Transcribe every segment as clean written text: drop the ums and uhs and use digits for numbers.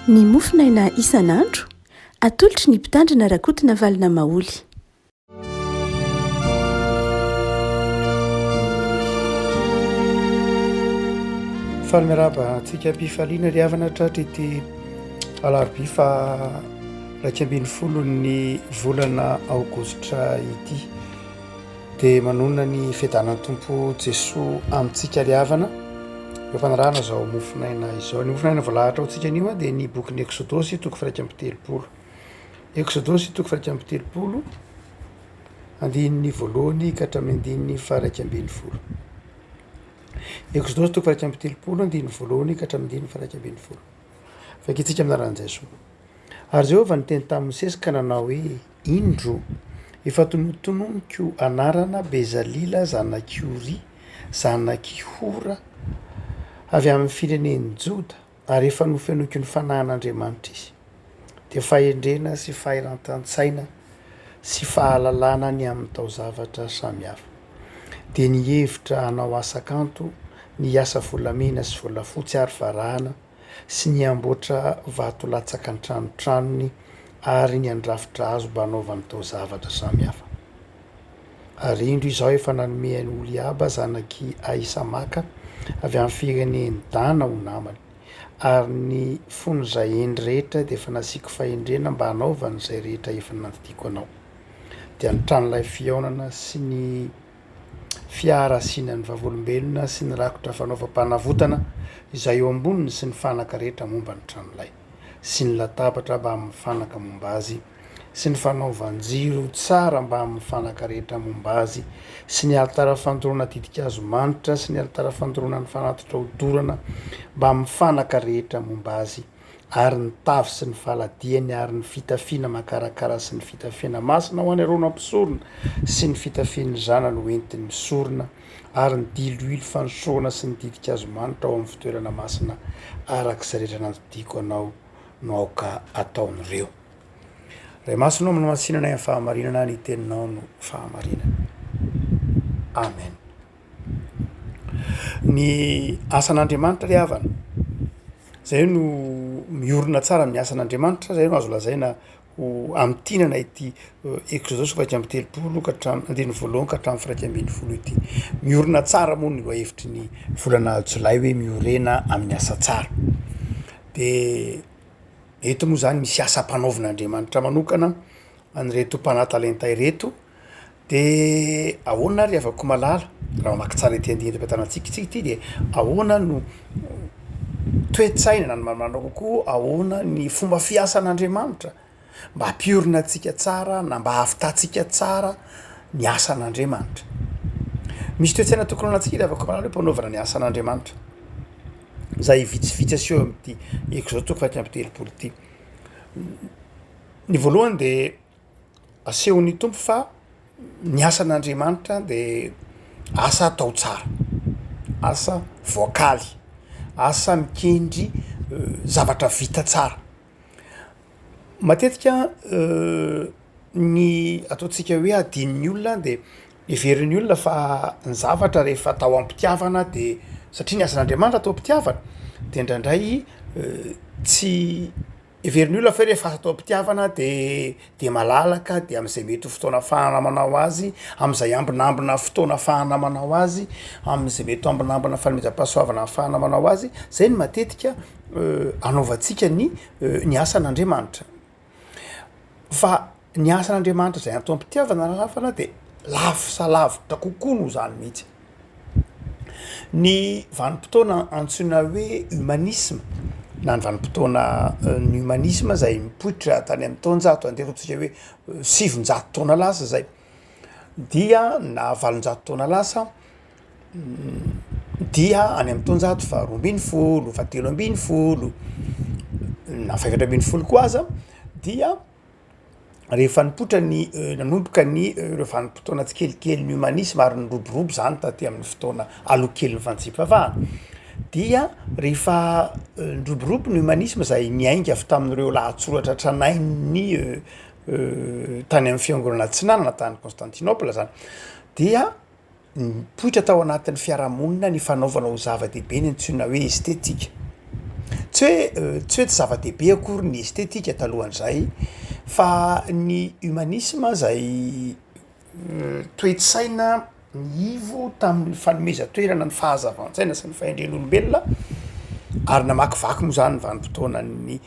Ny mofonaina isan'andro atolotry ny mpitandrina rakotina valina maoly. Falmeraba antsika mpifaliana ry havana tratra ity alarobia fa 20 ny volana Aogositra ity dia manona ny fiadanan'ny tompo Jesoa amintsika ry havana. Eo fanarahana zao mofonaina izao. Ny mofonaina voalahatra ho tsika anio dia ny bokin'ny Exodosy toko 1:30. Exodosy toko 1:30 andininy voalohany ka hatramin'ny andininy 1:20. Exodosy toko 1:30 andininy voalohany ka hatramin'ny andininy 1:20. Fakitsika aminaran'i Jesoa. Ary Jehovah niteny tamin'ny Mosesy ka nanao hoe indro efa tonotononiko anarana Bezalila zanaky Ori zanaky Hora avy amin'ny firenen'i Joda ary efa nofenoiko ny fanahin'Andriamanitra izy dia fahendrena sy fahairantantsaina sy fahalalana ny amin'ny taozavatra samihafa dia nihevitra hanao asa kanto, ny asa volamena sy volafotsy ary varahana sy ny amboatra vato latsaka ny tranotranony ary ny andrafitra azo mba hanaovany taozavatra samihafa. Ary indro izao efa nanome ny Oliaba zanaky Aisamaka avy amin'ny firenen'ny Dana ho namany ary ny fon'izay endry rehetra dia efa nasiako fahendrena mba hanaovany izay rehetra efa nantidiko anao. Dia ny tranon'ilay fihaonana sy ny fiarasiana ny vavolombelona sy ny rakotra fanaovam-panavotana izay eo amboniny sy ny fanaka rehetra momba ny tranon'ilay sy ny latabatra mba amin'ny fanaka momba azy sy ny fanaovan-jiro tsara mba amin'ny fanaka rehetra momba azy sy ny alitara fandoroana didika azo manitra sy ny alitara fandoroana ny fanatitra hodorana mba amin'ny fanaka rehetra momba azy ary ny tavy sy ny faladiany ary ny fitafiana makarakara sy ny fitafiana masina ho any arona mpisorona sy ny fitafian'ny zanany ho entiny misorona ary ny diloilo fanosorona sy ny didika azo manitra ao amin'ny fitoerana masina arak'izay rehetra nantidiko anao no aoka ataon'ireo. Ray masonao amin'ny masinana amin'ny fahamarinana ny teninao no fahamarinana. Amen. Ny asan'Andriamanitra ry havana, zay no miorina tsara amin'ny asan'Andriamanitra, zay no azo lazaina ho amin'ny tinana ity Exodosy 1:30 ka hatramin'ny 1:20 ka hatramin'ny 1:20 ity. Miorina tsara moa no hevitry ny volana Jolay hoe miorena amin'ny asa tsara. Dia eto moa zany misy asa mpanaovan'Andriamanitra manokana an'ireto mpanantalenta ireto dia ahoana ry havako malala raha mamaky tsara ety andiny etam-pitanantsika ity dia ahoana no toe-tsaina na manao kokoa ahoana ny fomba fiasan'Andriamanitra mba hampiorina antsika tsara na mba hahavitantsika tsara ny asan'Andriamanitra. Misy toe-tsaina tokony anantsika ry havako malala hoe mpanaovana ny asan'Andriamanitra zay vitsivitsy aseho amin'ity Exodosy toko 1:30 ity. Ny voalohany dia asehon'ny tompo fa ny asan'Andriamanitra dia asa atao tsara, asa voakaly, asa mikendry zavatra vita tsara. Matetika ny ataontsika hoe adin'ny olona dia heverin'ny olona fa ny zavatra rehefa atao am-pitiavana dia satria ny asan'Andriamanitra atao am-pitiavana dia indraindray tsy heverin'ny olona fa rehefa atao am-pitiavana dia malalaka dia amin'izay mety ho fotoana ahafahana manao azy, amin'izay ambinambina fotoana ahafahana manao azy, amin'izay mety ho ambinambina fanomezam-pahasoavana ahafahana manao azy, zay ny matetika anaovantsika ny asan'Andriamanitra. Fa ny asan'Andriamanitra izay atao am-pitiavana rafana dia lafo salavitra kokoa no zany mihitsy. Ny vanim-potoana antsoina hoe humanisme na ny vanim-potoana ny humanisme izay mipoitra tany amin'ny taonjato andehantsika hoe 700 taona lasa zay dia na 800 taona lasa dia any amin'ny taonjato 12 13 na 510 koa aza dia rehefa nipoitra ny nanomboka ny ireo vanim-potoana tsikelikely ny humanisme ary nyroborobo zany taty amin'ny fotoana aloha-kely ny fanjipavahana dia rehefa nyroborobo ny humanisme izay niainga avy tamin'ireo lahatsoratra tranainy tany amin'ny fiangonana tsinanana tany Constantinople zany dia nipoitra tao anatin'ny fiarahamonina ny fanaovana ho zava-dehibe ny antsoina hoe estetika. tsy hoe tsy zava-dehibe akory ny estetika talohan'izay fa ny humanisme zay toetsaina ny ivo tamin'ny fanomeza-toerana ny fahazavan-tsaina sy ny fahendren'olombelona ary namakivaky moa zany vanimpotoana ny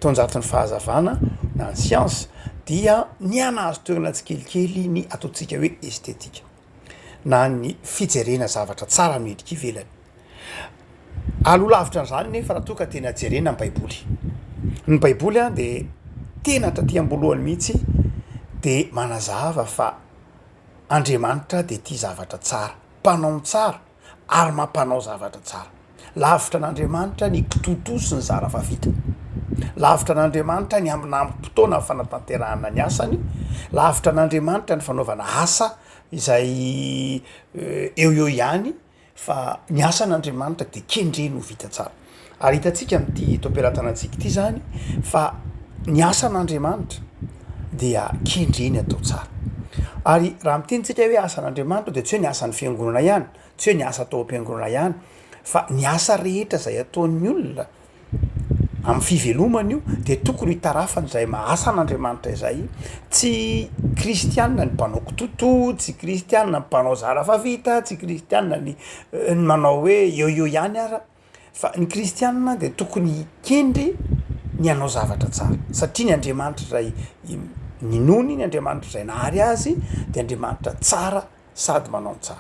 taonjaton'ny fahazavana na ny siansa dia ny anazo toerana tsy kelikely ny ataontsika hoe estetika na ny fijerena zavatra tsara noendrika ivelany alolavitra n'izany nefa raha toa ka tena jerena ny baiboly ny baiboly a de tena taty-amboalohany mihitsy de manazava fa Andriamanitra de tia zavatra tsara, mpanao tsara ary mampanao zavatra tsara. Lavitra n'Andriamanitra ny kitotoso ny zara fa vita. Lavitra n'Andriamanitra ny ambinam-potoana ny fanatanterahana ny asany. Lavitra n'Andriamanitra ny fanaovana asa izay eo ihany fa ny asan'Andriamanitra de kendreny ho vita tsara. Ary hitantsika amin'ity toam-pilatanantsika ity zany fa ny asan'Andriamanitra dia kendreny atao tsara. Ary raha mitenitsika hoe asan'Andriamanitra de tsy hoe ny asan'ny fiangonana ihany, tsy hoe ny asa atao am-piangonana ihany, fa ny asa rehetra zay ataon'ny olona amin'ny fivelomany io de tokony hitarafany izay asan'Andriamanitra izay, tsy kristianina ny mpanao kitoto, tsy kristianina ny mpanao zara fa vita, tsy kristianina ny manao hoe eo ihany ara, fa ny kristianina de tokony hikendry ny hanao zavatra tsara satria ny Andriamanitra izay ninony ny Andriamanitra izay nahary azy de Andriamanitra tsara sady manao tsara.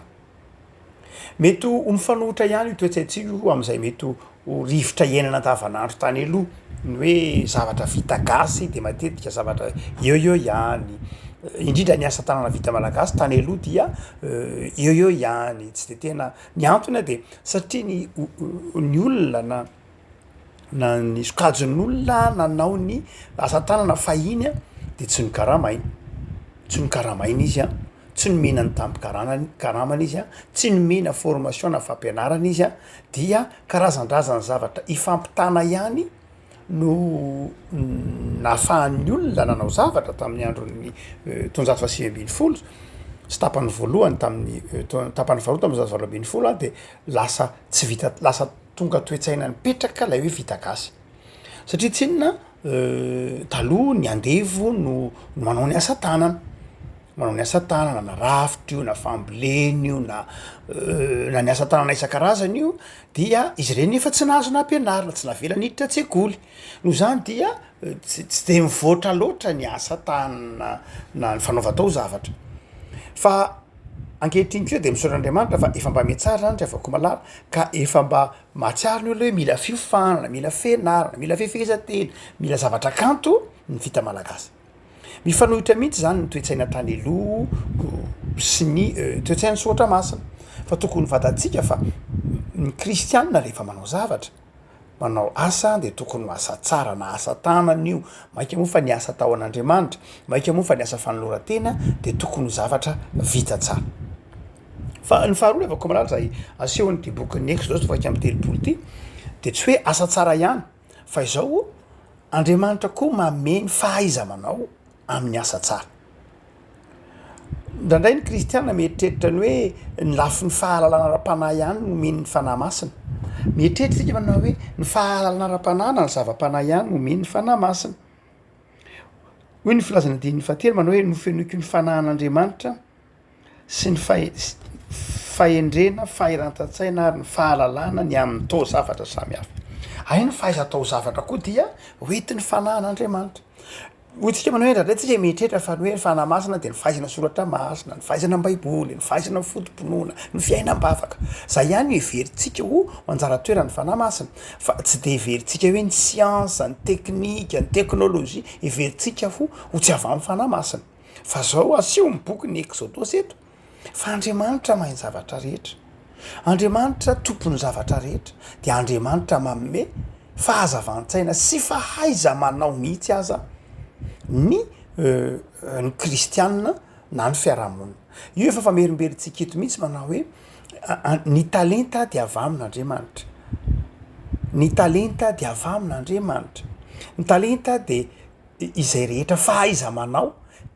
Mety ho mifanohitra ihany io toetsaitsika amin'izay mety ho rivotra iainana andavanandro tany aloha ny hoe zavatra vita gasy de matetika zavatra eo ihany, indrindra ny asa tanana vita malagasy tany aloha dia eo ihany, tsy de tena ny antony de satria ny olona na ny sokajin'olona nanao ny asa tanana fahiny de tsy ny karamaina izy tsy nomena ny tampi-karamana izy tsy nomena formation na fampianarana izy dia karazan-drazany zavatra ifampitana ihany no nahafahan'ny olona nanao zavatra tamin'ny andron'ny taonjato faha sivy ambin'ny folo sy tapany voalohany tamin'ny tapany faharoa tamin'ny zato valo ambin'ny folo de lasa tsy vita, lasa tonga toetsaina nipetraka lay hoe vita gasy satria tsy inona taloha ny andevo no manao ny asa tanana, manao ny asa tanana na rafitra io na fambolena io na ny asa tanana isan-karazany io dia izy ireny efa tsy nahazo nampianarina, tsy navela niditra an-tsekoly noho zany dia tsy de mivoatra loatra ny asa tanana na ny fanaova-tao zavatra fa ankehitriny keo de misaotr'Andriamanitra fa efa mba mihatsara zany tsy afaka malara ka efa mba mahatsiaro ny olona hoe mila fiofanana, mila fianarana, mila fifehezantena, mila zavatra kanto ny vita malagasy. Mifanohitra mihitsy zany ny toetsaina tany aloha sy ny toetsaina soatra masina fa tokony fantatsika fa ny kristianina rehefa manao zavatra, manao asa de tokony ho asa tsara na asa tanana io, maika moa fa ny asa tao an'Andriamanitra, maika moa fa ny asa fanolorantena de tokony ho zavatra vita tsara. Fa ny faharoa avako malala zay asehon'ity bokin'ny Exode fakay amin'ny telopolo ity de tsy hoe asa tsara ihany fa izao Andriamanitra koa mameny fahaiza-manao amin'ny asa tsara. Ndraindray ny kristianina mieritreritra ny hoe ny lafi ny fahalalana ara-panahy ihany no omeny ny fanahy masina. Mieritreritra isika manao hoe ny fahalalana ara-panahy na ny zava-panahy ihany no omeny ny fanahy masina. Hoy ny filazana andininy fahatelo manao hoe nofenoiko ny fanahin'Andriamanitra sy ny fahendrena, fahiran-tantsaina ary ny fahalalana ny amin'ny tao zavatra samihafa. Ay ny fahaiza-tao zavatra koa dia hoentin'ny fanahin'Andriamanitra. Hoy-tsika manao hoe ndraindray tsika mieritreritra fa ny hoe ny fanahy masina de ny fahaizana soratra masina, ny fahaizana baiboly, ny fahaizana fotom-ponoana, ny fiainam-bavaka. Zay ihany everitsika ho anjara toerana ny fanahy masina fa tsy de everitsika hoe ny siansa, ny teknika, ny teknôlôjia everitsika ho tsy avy amin'ny fanahy masina. Fa zao asio ny boky ny Exodosy eto fa Andriamanitra mahay zavatra rehetra. Andriamanitra tompon'ny zavatra rehetra de Andriamanitra manome fahazavan-tsaina sy fahaiza manao mihitsy aza ny kristianina na ny fiarahamonina. Io efa famerimberitsika eto mihitsy manao hoe ny talenta de avy amin'Andriamanitra. Ny talenta de avy amin'Andriamanitra. Ny talenta de izay rehetra fahaiza manao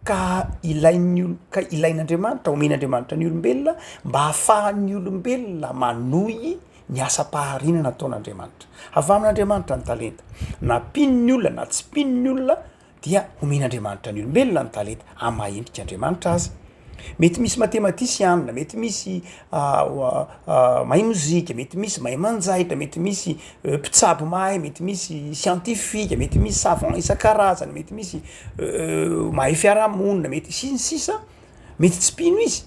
ka ilain'Andriamanitra, omen'Andriamanitra ny olombelona mba ahafahan'ny olombelona manohy ny asa-paharinana ataon'Andriamanitra. Avy amin'Andriamanitra ny talenta. Na pin'ny olona na tsy pin'ny olona dia omen'Andriamanitra ny olombelona ny talenta amahendrika Andriamanitra azy. Mety misy matematisianina, mety misy mahay mozika, mety misy mahay manjaitra, mety misy mpitsabo mahay, mety misy siantifika, mety misy savant isan-karazany, mety misy mahay fiarahamonina, mety sisa mety tsy pino izy.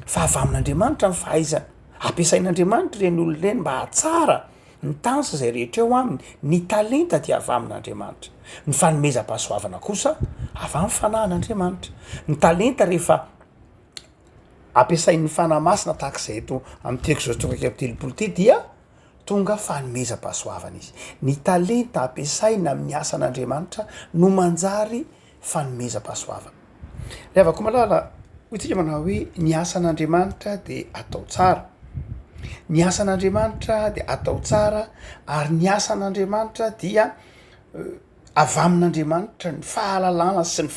Fa avy amin'Andriamanitra ny fahaizana. Ampiasain'Andriamanitra ireny olona ireny mba hatsara ny tansa izay rehetra eo aminy. Ny talenta dia avy amin'Andriamanitra. Ny fanomezam-pahasoavana kosa avy amin'ny fanahin'Andriamanitra. Ny talenta rehefa ampiasain'ny fanahy masina tahak'izay eto amin'ny teko zao tonga amin'ny telopolo ty dia tonga fanomezam-pahasoavana izy. Ny talenta ampiasaina amin'ny asan'Andriamanitra no manjary fanomezam-pahasoavana. Levako malala hotsika manao hoe ny asan'Andriamanitra dia atao tsara. Ny asan'Andriamanitra dia atao tsara ary ny asan'Andriamanitra dia avy amin'Andriamanitra ny fahalalana sy ny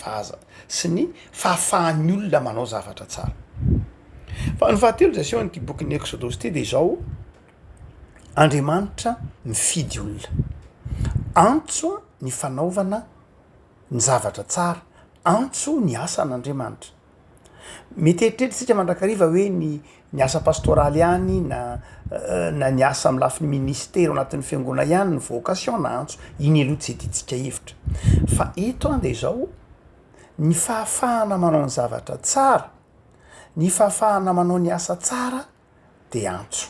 sy ny fahafahan'ny olona manao zavatra tsara. Fa ny fahatelo zay seho n'ity bokin'ny Exodus ty dia izao: Andriamanitra mifidy olona. Antso ny fanaovana ny zavatra tsara, antso ny asan'Andriamanitra. Mety eritreretisika mandrakariva hoe ny asa pastoraly ihany na ny asa amin'ny lafiny ministera ao anatin'ny fiangonana ihany ny vocation na antso, iny aloha tsy hititsika hevitra. Fa eto dia izao ny fahafahana manao ny zavatra tsara, ny fahafahana manao ny asa tsara dia antso.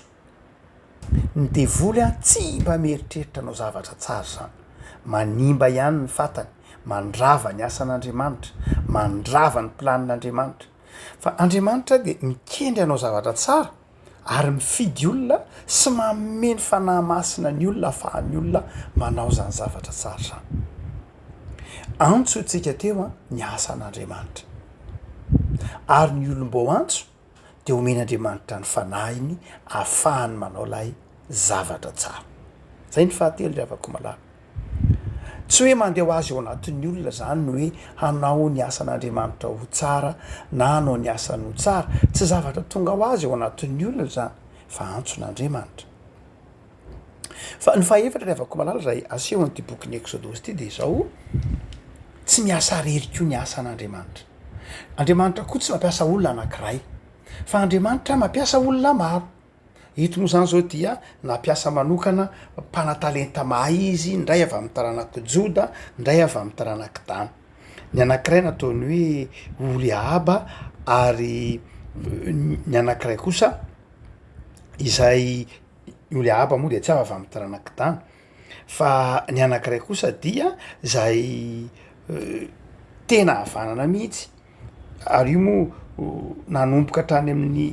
Ny devoly tsy mba mieritreritra anao zavatra tsara zany, manimba ihany ny fatany, mandrava ny asan'Andriamanitra, mandrava ny planin'Andriamanitra. Fa Andriamanitra dia mikendry anao zavatra tsara ary mifidy olona sy manome ny fanahy masina ny olona ahafahan'ny olona manao zany zavatra tsara zany. Antso tsika teo ny asan'Andriamanitra. Ary ny olom-bo antso dia omen'Andriamanitra ny fanahiny ahafahany manao lay zavatra tsara. Zay ny fahatelo avako malala. Tsy hoe mandeha ho azy ao anatin'ny olona zany no hoe hanao ny asan'Andriamanitra ho tsara na hanao ny asany ho tsara. Tsy zavatra tonga ho azy ao anatin'ny olona zany, fa antson'Andriamanitra. Fa ny fahaefatra avako malala zay aseho an'ity bokin'ny Exodus ty dia izao: tsy miasa rery koa ny asan'Andriamanitra. Andriamanitra koa tsy mampiasa olona anankiray, fa Andriamanitra mampiasa olona maro. Eto moa zany zao dia nampiasa manokana mpanatalenta mahay izy, ndray avy amin'ny taranaka Joda, ndray avy amin'ny taranaka Dana. Ny anankiray nataony hoe Oliahaba ary ny anankiray kosa izay Oliahaba moa dia tsy avy amin'ny taranaka Dana, fa ny anankiray kosa dia izay tena havanana mihitsy ary io moa nanomboka hatrany amin'ny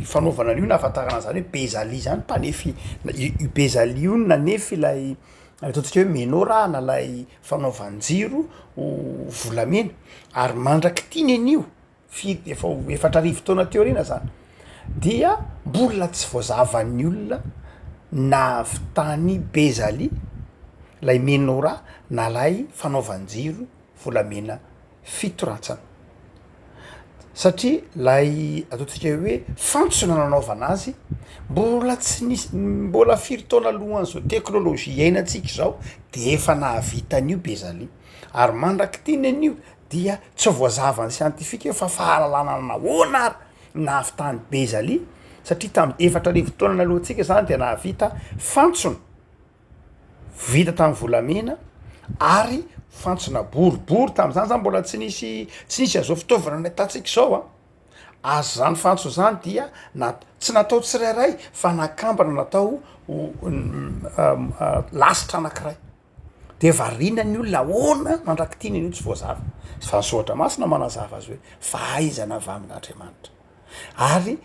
fanaovana an'io na ahafantarana zany hoe Bezalia zany mpanefy io Bezalia io nanefy ilay ataontsika hoe menora na lay fanaovan-jiro volamena ary mandraky tiny an'io efatra arivo taona teo rena zany dia mbola tsy voazavan'ny olona nahavitany Bezalia lay menora na lay fanaovan-jiro volamena fitoratsana. Satria lay ataontsika hoe fantsona nanaovana azy mbola tsy nisy, mbola firy taona alohan'izao teknôlôjia iainantsika izao dia efa nahavita an'io Bezalia. Ary mandraky tiny an'io dia tsy voazavany siantifika fa fahalalana nahoana ary nahavitany Bezalia, satria tamin'ny efatra arivo taona nalohantsika zany dia nahavita fantsona vita tamin'ny volamena ary fantsona boribory tamin'izany zany mbola tsy nisy azao fitaovana nahitantsika izao azy zany fantsona zany dia tsy natao tsirairay fa nakambana natao lasitra anankiray dia variana ny olona ahoana mandraky tiny an'io tsy voazava. Fa ny soatra masina manazava azy hoe fahaizana avy amin'Andriamanitra ary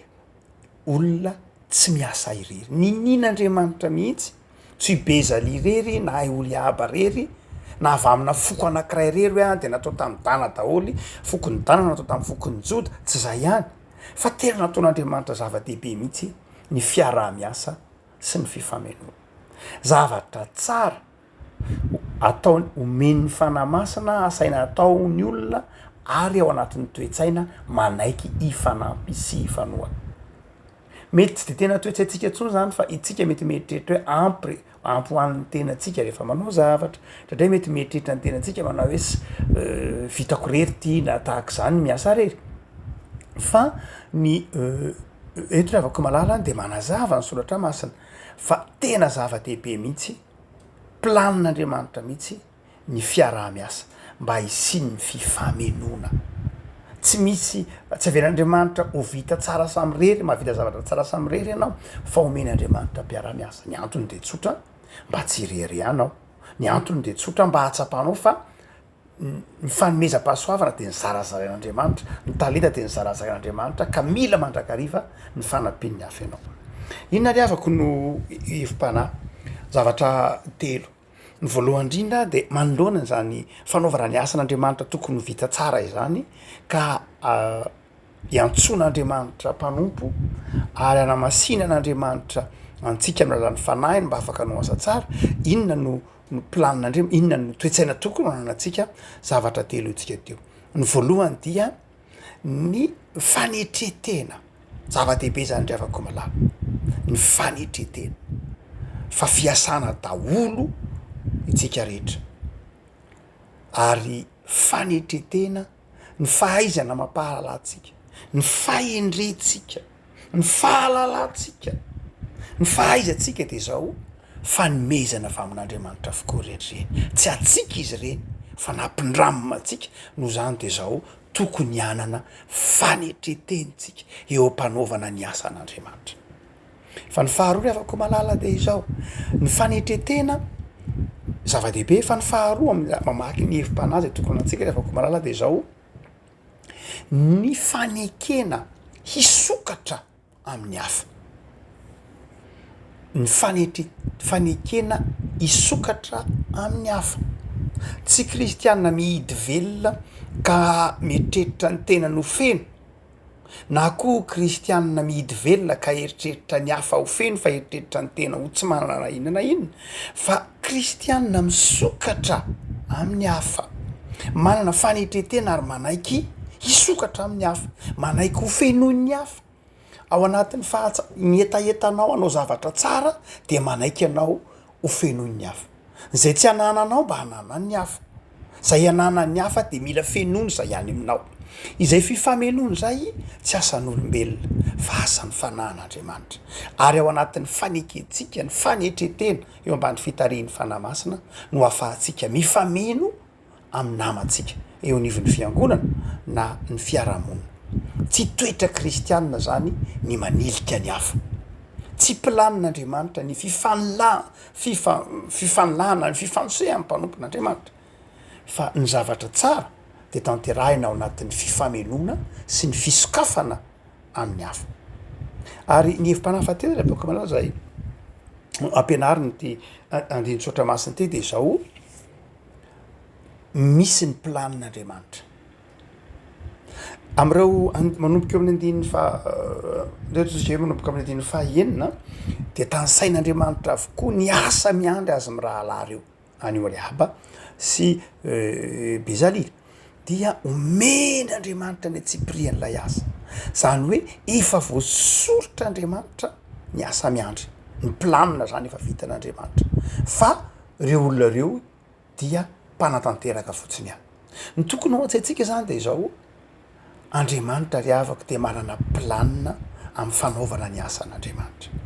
olona tsy miasa irery. Ninin'Andriamanitra mihitsy, tsy Bezalia irery na Oliahaba rery na avy amina foko anankiray rery hoe dia natao tamin'ny Dana daholy, fokony Dana natao tamin'ny fokony Joda, tsy izay ihany, fa tena nataon'Andriamanitra zava-dehibe mihitsy ny fiaraha-miasa sy ny fifamenoana. Zavatra tsara atao omen'ny fanahy masina, asaina atao ny olona ary ao anatin'ny toe-tsaina manaiky hifanampy sy hifanohana. mety tsy de tena toetsy atsika ntsony zany fa itsika mety mieritreritra hoe ampohoan'ny tenatsika rehefa manao zavatra satria mety mieritreritra ny tenatsika manao hoe vitako rery ty na tahaka zany miasa rery fa ny eto ny avako malala de manazava ny soratra masina fa tena zava-dehibe mihitsy planin'Andriamanitra mihitsy ny fiaraha-miasa mba hisian'ny fifamenona tsy misy tsy averan'Andriamanitra ho vita tsara samy rery mahavita zavatra tsara samy rery ianao fa omen'Andriamanitra mpiara-miasa ny antony de tsotra mba tsy irery anao ny antony de tsotra mba hatsapanao fa ny fanomezam-pahasoavana de ny zarazarain'Andriamanitra ny talenta de ny zarazarain'Andriamanitra ka mila mandrakariva ny fanampian'ny hafa ianao inona ry avako no hevim-panahy zavatra telo ny voalohany indrindra de manoloana zany fanaovana ny asan'Andriamanitra tokony vita tsara izany ka iantson'Andriamanitra mpanompo ary anamasinan'Andriamanitra antsika amin'ny lalan'ny fanahiny mba afaka hanao asa tsara inona no planin'Andriamanitra inona no toetsaina tokony anantsika zavatra telo itsika teo ny voalohany dia ny fanetretena zava-dehibe zany ry avako malala ny fanetretena fa fiasana daholo itsika rehetra ary fanetretena ny fahaizana mampahalalantsika ny fahendrentsika ny fahalalantsika ny fahaizantsika de zao fanomezana avy amin'Andriamanitra avokoa rehetrreny tsy atsika izy reny fa nampindramina atsika no zany de zao tokony anana fanetretentsika eo ampanaovana ny asan'Andriamanitra fa ny faharoa ry avako malala de izao ny fanetretena zava-dehibe fa ny faharoa mamaky ny hevim-panahy tokony antsika ry avako malala de zao ny fanekena hisokatra amin'ny hafa ny fanekena hisokatra amin'ny hafa tsy kristianina mihidy velona ka mieritreritra ny tena no feno na koa kristianina mihidy velona ka eritreritra ny hafa ho feno fa eritreritra ny tena ho tsy manana inona inona fa kristianina misokatra amin'ny hafa manana fanetretena ary manaiky hisokatra amin'ny hafa manaiky ho fenoin'ny hafa ao anatin'ny ny etaetanao anao zavatra tsara de manaiky anao ho fenoin'ny hafa zay tsy hanananao mba hananan'ny hafa zay hananan'ny hafa de mila fenony zay any aminao izay fifamenony zay tsy asan'olombelona fa asan'ny fanan'Andriamanitra ary ao anatin'ny faneketsika ny fanetretena eo ambany fitarian'ny fanahy masina no ahafahantsika mifameno amin'ny namantsika eo anivon'ny fiangonana na ny fiarahamonina tsy toetra kristianina zany ny manilika ny hafa tsy planin'Andriamanitra ny fifanilana ny fifansehan'ny mpanompon'Andriamanitra fa ny zavatra tsara de tanterahina ao anatin'ny fifamenona sy ny fisokafana amin'ny hafa ary ny hevim-panahy fahatelo ry abako malala zay ampianariny ty andinitsotra masiny ty de zao misy ny planin'Andriamanitra am'ireo manomboka eo amin'ny andininy manomboka amin'ny andininy fahaenina de tansain'Andriamanitra avokoa ny asa miandry azy mirahalay reo any Oliaba sy Bezalila dia omen'Andriamanitra ny atsipirian'ilay asa zany hoe efa voasorotr'Andriamanitra ny asa miandry ny planina zany efa vitan'Andriamanitra fa reo olona reo dia mpanatanteraka fotsiny any ny tokony ao antsaitsika zany de zao Andriamanitra ry avako de manana planina amin'ny fanaovana ny asan'Andriamanitra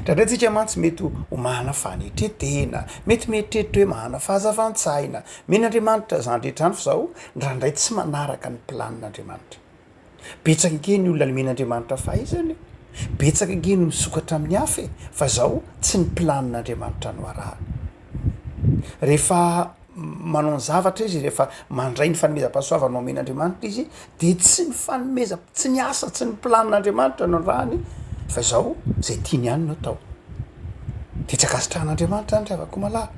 ndraindray tsika mantsy mety ho mahana fanetretena mety mieritreritra hoe mahana fahazavan-tsaina men'Andriamanitra zany rehetrany fa zao ndraindray tsy manaraka ny planin'Andriamanitra betsaka kely ny olona limen'Andriamanitra fahaizany betsaka kely no misokatra amin'ny hafa fa zao tsy ny planin'Andriamanitra no arahany rehefa manao ny zavatra izy rehefa mandray ny fanomezam-pahasoavana omen'Andriamanitra izy de tsy ny tsy ny asa tsy ny planin'Andriamanitra no arahany fa zao zay tiany ihany no atao de tsy akasitrahan'Andriamanitra any ry avako malala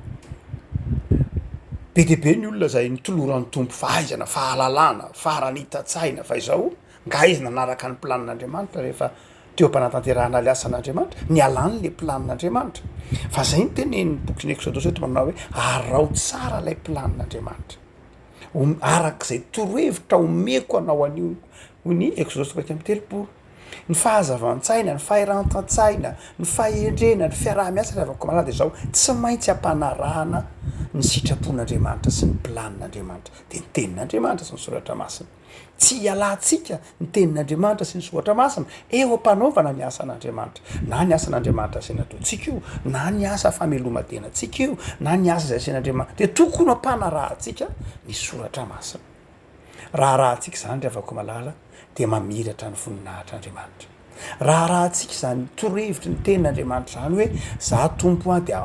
be dehibe ny olona zay nitoloran'ny tompo fahaizana fahalalana faharanita-tsaina fa izao nga izy nanaraka ny planin'Andriamanitra rehefa teo am-panatanterahana le asan'Andriamanitra ny alany le planin'Andriamanitra fa zay ny tenen'ny bokyny Exodosy eto manao hoe arao tsara lay planin'Andriamanitra arak'izay torohevitra omeko anao anio ny Exodosy 3:3 ny fahazavan-tsaina ny fahirantan-tsaina ny fahendrena ny fiarah-miasa ravako malady zao tsy maintsy ampanarahana ny sitrapon'andriamanitra sy ny planin'andriamanitra de ny tenin'andriamanitra sy ny soratra masina tsy hialantsika ny tenin'andriamanitra sy ny soratra masina eo ampanaovana ny asan'andriamanitra na ny asan'andriamanitra asenataontsika io na ny asa famelomatenantsika io na ny asa zay asen'andriamanitra de tokony ampanarahantsika ny soratra masina raha antsika zany ravako malala de mamiratra ny voninahitr'andriamanitra raha antsika zany torohevitry ny tenin'andriamanitra zany hoe za tompo de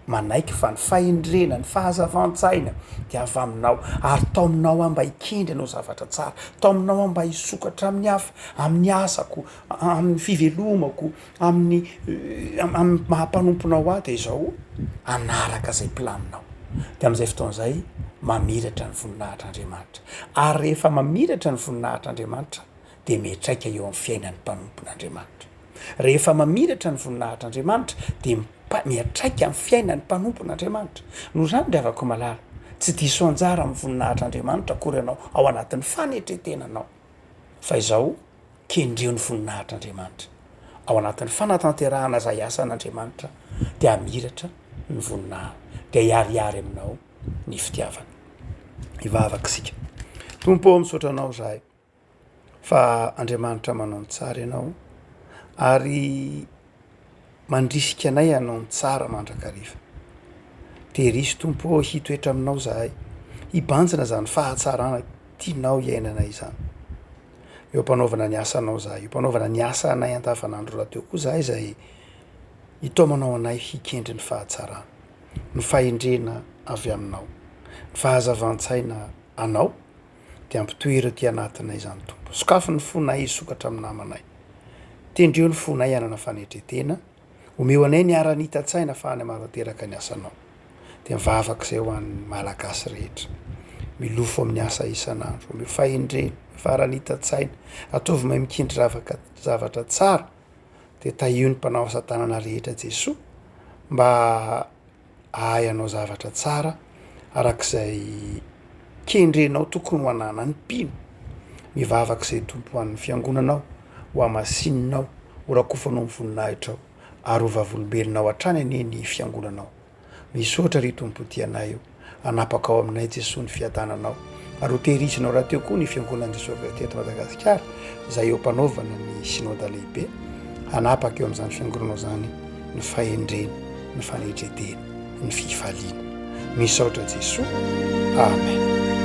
manaiky fa ny fahendrena ny fahazavan-tsaina de avy aminao ary tao aminao aho mba hikendry anao zavatra tsara tao aminao aho mba hisokatra amin'ny hafa amin'ny asako amin'ny fivelomako amin'ny mahampanomponao aho de izao anaraka zay planinao de am'izay fotoan'izay mamiratra ny voninahitr'andriamanitra ary rehefa mamiratra ny voninahitr'andriamanitra de miatraika eo amin'ny fiainan'ny mpanompon'andriamanitra rehefa mamiratra ny voninahitr'andriamanitra de miatraika amin'ny fiainan'ny mpanompon'andriamanitra no zany de avako malala tsy diso anjara amin'ny voninahitr'andriamanitra akory ianao ao anatin'ny fanetretenanao fa izao kendreo ny voninahitr'andriamanitra ao anatin'ny fanatanterahana zay asan'andriamanitra de amiratra ny voninahy de hiariary aminao ny fitiavana ivavaka sika tompo ao misotranao zahay fa andriamanitra manao ny tsara ianao ary mandrisika anay anao ny tsara mandrakariva terisy tompo ao hitoetra aminao zahay hibanjina zany fahatsarana tianao iainanay zany eo ampanaovana ny asanao zahay eo ampanaovana ny asa anay andavanandro raha teo koa zahay zay hitomanao anay hikendry ny fahatsarana ny fahendrena avy aminao ny fahazavan-tsaina anao de ampitoera ty anatinay zany tompo sokafo ny fonay hisokatra amin'ny namanay tendreo ny fonay anana fanetretena omeo anay ny ara-nitan-tsaina fa any manateraka ny asanao de mivavaka zay ho an'ny malagasy rehetra milofo amin'ny asa isan'andro omeo fahendrena fara-nitan-tsaina ataovy mahay mikendry zavatra tsara de tahio ny mpanao asa tanana rehetra Jesosy mba ahay anao zavatra tsara arak'izay kendrenao tokony ho anana ny mpino mivavaka zay tompo an'ny fiangonanao ho amasininao ho rakofanao ny voninahitrao ary ho vavolombelonao hatrany ane ny fiangonanao misaotra ry tompo tianay io anapaka ao aminay Jesosy ny fiadananao ary ho tehirisinao raha teo koa ny fiangonan'i Jesosy teto Madagasikara zay eo ampanaovana ny sinoda lehibe anapaka eo amin'izany fiangonanao zany ny fahendrena ny fanetretena ny fifaliana misaotra Jesosy amen